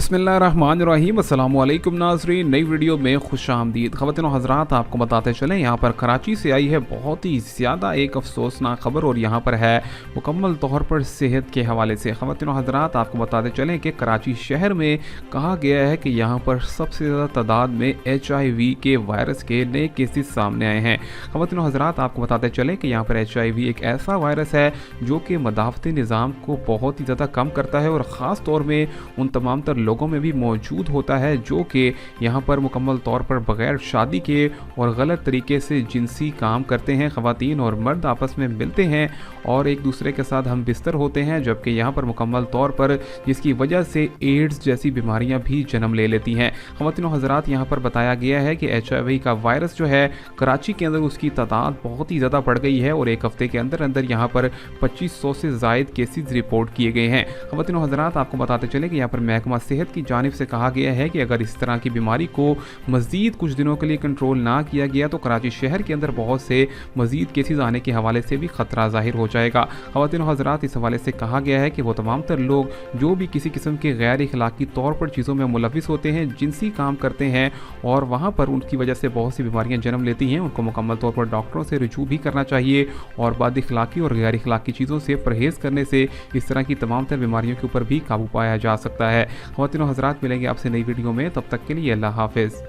बिस्मिल्लाहिर्रहमानिर्रहीम। अस्सलाम वालेकुम नाज़रीन, नई वीडियो में खुशामदीद। ख़वातीन व हज़रात, आपको बताते चलें, यहाँ पर कराची से आई है बहुत ही ज़्यादा एक अफसोसनाक ख़बर और यहाँ पर है मुकम्मल तौर पर सेहत के हवाले से। ख़वातीन व हज़रात, आपको बताते चलें कि कराची शहर में कहा गया है कि यहाँ पर सबसे ज़्यादा तादाद में HIV के वायरस के नए केसेस सामने आए हैं। ख़वातीन व हज़रात, आपको बताते चलें कि यहाँ पर HIV एक ऐसा वायरस है जो कि मदाफ़ती निज़ाम को बहुत ही ज़्यादा कम करता है और ख़ास तौर में उन तमाम तर लोगों में भी मौजूद होता है जो कि यहाँ पर मुकम्मल तौर पर बग़ैर शादी के और गलत तरीके से जिनसी काम करते हैं। ख़वातीन और मर्द आपस में मिलते हैं और एक दूसरे के साथ हम बिस्तर होते हैं, जबकि यहाँ पर मुकम्मल तौर पर जिसकी वजह से एड्स जैसी बीमारियाँ भी जन्म ले लेती हैं। ख़वातीन और हज़रात, यहाँ पर बताया गया है कि HIV का वायरस जो है कराची के अंदर उसकी तादाद बहुत ही ज़्यादा बढ़ गई है और एक हफ़्ते के अंदर अंदर यहाँ पर 2500 से ज़ायद केसेस रिपोर्ट किए गए हैं। ख़वातीन और हज़रात, आपको बताते चलें कि यहाँ पर महकमा सेहत की जानिब से कहा गया है कि अगर इस तरह की बीमारी को मज़ीद कुछ दिनों के लिए कंट्रोल ना किया गया तो कराची शहर के अंदर बहुत से मज़ीद केसेस आने के हवाले से भी ख़तरा ज़ाहिर हो जाएगा। ख़वातीन और हज़रात, इस हवाले से कहा गया है कि वो तमाम तर लोग जो भी किसी किस्म के गैर अखलाकी तौर पर चीज़ों में मुलविस होते हैं, जिनसी काम करते हैं और वहाँ पर उनकी वजह से बहुत सी बीमारियाँ जन्म लेती हैं, उनको मुकम्मल तौर पर डॉक्टरों से रुजू भी करना चाहिए और बाद अखलाकी और गैर अखलाकी चीज़ों से परहेज़ करने से इस तरह की तमाम तर बीमारियों के ऊपर भी काबू पाया जा सकता है। ख़वातीन और हज़रात, मिलेंगे आपसे नई वीडियो में, तब तक के लिए अल्लाह हाफ़िज़।